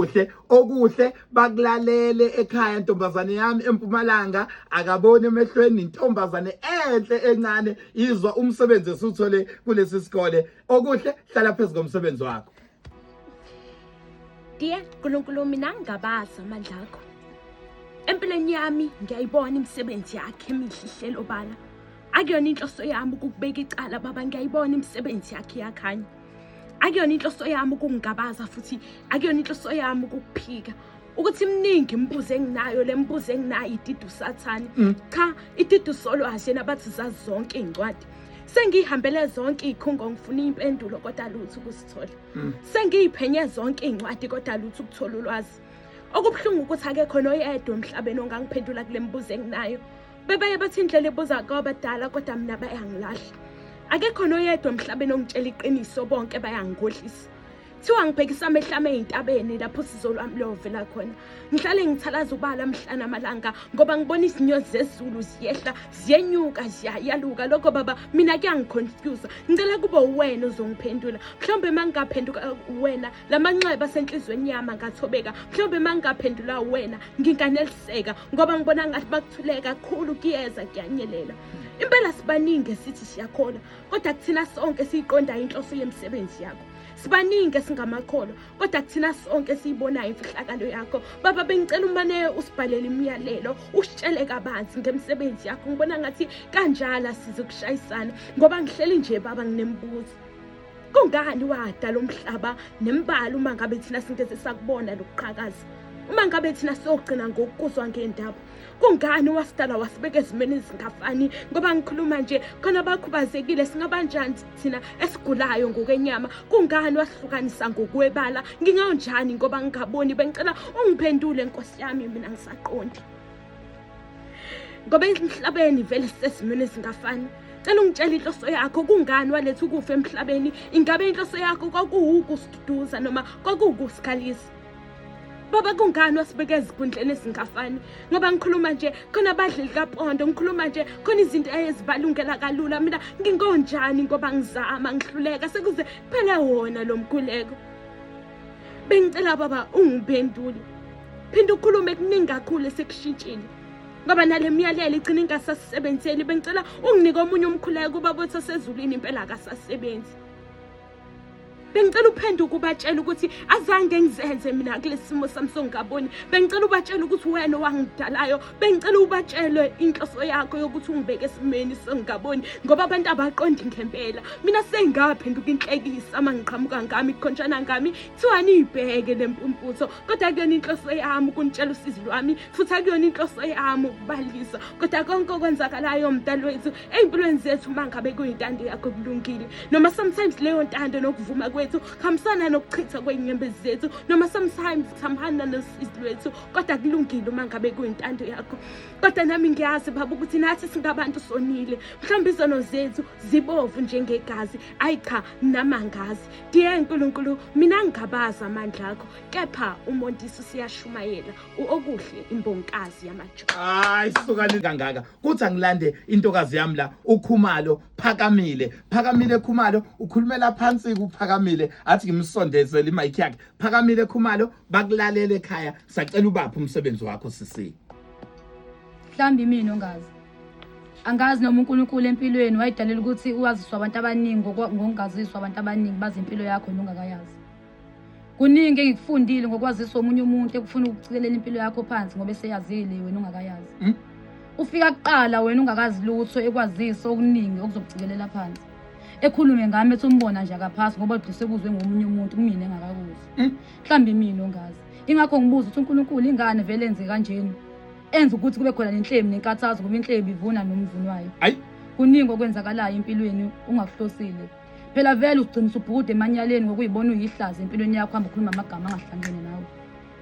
kuhle okuhle bakulalele ekhaya ntombazane yami eMpumalanga akaboni emehlweni intombazane enhle encane izwa umsebenzi esuthole kulesi sikole okuhle hlala phezulu komsebenzi wakho. Dear uNkulunkulu mina ngabaza amandla akho. Empilweni yami ngiyayibona imisebenzi yakhe emihle obala. Akuyona inhloso yami ukubeka icala baba ngiyayibona imisebenzi yakhe yakhanya. Akuyona inhloso yami ukungabaza futhi akuyona inhloso yami ukuphika. Ukuthi iminingi imibuzo enginayo lembuzo enginayo ididu sathani. Cha ididu solwazi nabathi zazi zonke incwadi. Sengihambele zonke ikhungo ngifuna impendulo kodwa lutho ukusithola. Sengiyiphenye zonke incwadi kodwa lutho ukuthola ulwazi. Okubhlungu ukuthi akekho noyedwa emhlabeni ongangiphendula kule mibuzo enginayo. Bebaye bathi indlela ebuza kwabadala kodwa mina bayangilahla. Akekho noyedwa emhlabeni ongitshela iqiniso bonke bayangigohlisa. Thiwa ngibhekisa amehlo ami ezintabeni lapho usizo lwami lovela khona. Ngihlale ngithalaza ubala mhlana amalanga ngoba ngibona izinyosi zezulu ziyehla ziyenyuka ziyaluka lokho baba mina kuyangiconfuse. Ngicela kube uwena ozongiphendula. Mhlawumbe mangaphenduka wena lamanxeba senhlizweni yami ngathobeka. Mhlawumbe mangaphendula wena nginganeliseka ngoba ngibona ngathi bakuthuleka kakhulu kuyeza kuyanyelela. Impela sibaningi sithi siyakhola kodwa kuthina sonke siyiqonda inhloso yemisebenzi yakho. Sibaningi singamakholwa kodwa kuthina sonke siyibonayo imfihlakalo yakho. Baba bengicela umane usibhalele imiyalelo usitshele kabanzi ngemisebenzi yakho. Ngibona ngathi kanjalo sizokushayisana ngoba ngihleli nje baba nginembuzo. Kungani wadala umhlaba nembali uma ngabe thina singeze sakubona lokuqhakaza? Uma ngabe thina sogcina ngokuzwa ngendaba. Kungani wasidala wasibeka ezimeni ezingafani ngoba ngikhuluma nje khona bakhubazekile singabanjani thina esigulayo ngokwenyama. Kungani wasihlukanisa ngokwebala? Nginganjani ngoba ngingaboni? Bengicela ungiphendule Nkosi yami mina ngisaqondi. Ngoba emhlabeni vele sesizimeni ezingafani. Cela ungitshela inhloso yakho. Kungani waletha ukufa emhlabeni? Ingabe inhloso yakho kwakuwukusiduduza noma kwakuwukusikhalisa? Baba kungani wasibeka ezikundleni ezingafani? Ngoba ngikhuluma nje khona abadlili kaPondo, ngikhuluma nje khona izinto ezibalungela kalula. Mina ngingonjani ngoba ngizama ngihluleka sekuze phela wona lo mkhuleko. Bengicela baba ungiphendule. Phinda ukhulume kuningi kakhulu esekushintshile. Ngoba nale miyalelo igcina ingasasebenzeli. Bengicela unginike omunye umkhuleko kuba bothi sezulwini impela akasasebenzi. Bengicela uphenduke ubatshela ukuthi azange ngizenze mina kulesimo sami songaboni. Bengicela ubatshela ukuthi wena owangidalayo. Bengicela ubatshele inhloso yakho yokuthi ungibeke esimeni songaboni ngoba abantu abaqondi ngempela. Mina sengaphenduka inhlekisa ama ngiqhamuka ngami ikhonjana ngami thiwani ibheke lempumputho kodwa akuyona inhloso yami ukuntshela usizi lwami futhi akuyona inhloso yami ukubalisa kodwa konke okwenzakalayo mdali wethu ezimpilweni zethu mangabe kuyintando yakho kulungile noma sometimes leyo ntando nokuvuma kwethu khambisana nokuchitha kwenyembezi zethu noma sometimes kuhambana nosizwe lwethu kodwa kulungile uma ngabe kuyintando yakho. Kodwa nami ngiyazi baba ukuthi nathi singabantu sonile mhlawumbe izono zethu zibovu njengegazi ayi cha namangazi. Diye uNkulunkulu mina ngigabaza amandla akho kepha uMondisi siyashumayela okuhle imbonkazi yamajo. Hayi sisukani kangaka kuthi angilande intokazi yami la uKhumalo Phakamile. Phakamile Khumalo ukhulumela phansi kuPhakamile athi ngimsondezele imayiki yakhe. Phakamile Khumalo bakulalele ekhaya sacela ubapha umsebenzi wakho sisi. Mhlambi mina ongazi. Angazi noma uNkulunkulu empilweni wayidalela ukuthi uwaziswa abantu abaningi ngokungaziswa abantu abaningi bazi impilo yakho nongakayazi. Kuningi engikufundile ngokwaziswa omunye umuntu ekufuna ukucikelela impilo yakho phansi ngoba eseyazile wena ongakayazi. Ufika kuqala wena ungakazi lutho ekwazisa okuningi okuzokucikelela phansi. Ekhulume ngami ethi umbona nje akaphasi ngoba udusebuzwe ngomunye umuntu kumina engakakuzi. Mhlambi mina ongazi. Ingakho ngibuza ukuthi uNkulunkulu ingane vele enze kanjeni. Enza ukuthi kube khona lenhlemi nenkathazo ngoba inhlemi ivuna nomvunwayo. Hayi kuningi okwenzakalayo empilweni ungakuhlosile. Phela vele ugcina ubhukude emanyaleni ngokuyibona uyihlaza empilweni yakho hamba ukhuluma amagama angahlangene nawe.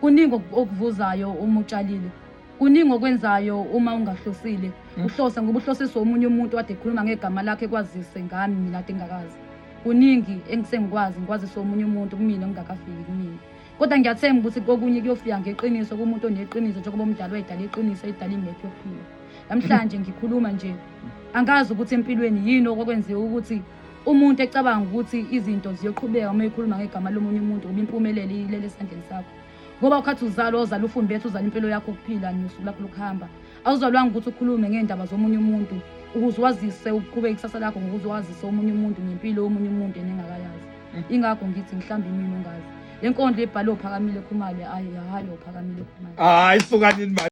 Kuningi okuvuzayo uma utshalile. Kuningi okwenzayo uma ungahlosile. Uhlosa ngoba uhlosiswa umunye umuntu wade ekhuluma ngegama lakhe kwazise ngami mina ade ngakazi. Kuningi engisengikwazi ngikwazisa omunye umuntu kumina ngingakafiki kumina. Kodwa ngiyathemba ukuthi kokunye kuyofika ngeqiniso kumuntu oneqiniso njengoba umdali wayidala iqiniso edala ingekho yokuphila. Namhlanje ngikhuluma nje angazi ukuthi empilweni yini okwenziwa ukuthi umuntu ecabanga ukuthi izinto ziyoqhubeka uma ekhuluma ngegama lomunye umuntu ngoba impumelelo ilele esandleni sakho. ngoba ukhathi uzalo ozala ufunde bethu uzala impilo yakho ukuphila nosuku lakho lokuhamba awuzalwanga ukuthi ukhulume ngendaba zomunye umuntu ukuze wazise uqhubeke ikusasa lakho ngokuze wazise omunye umuntu ngempilo yomunye umuntu enengakayazi ingakho ngithi mhlawumbe imini ungazi le nkondlo ebhalwe uPhakamile Khumalo hayi uPhakamile Khumalo hayi sukanini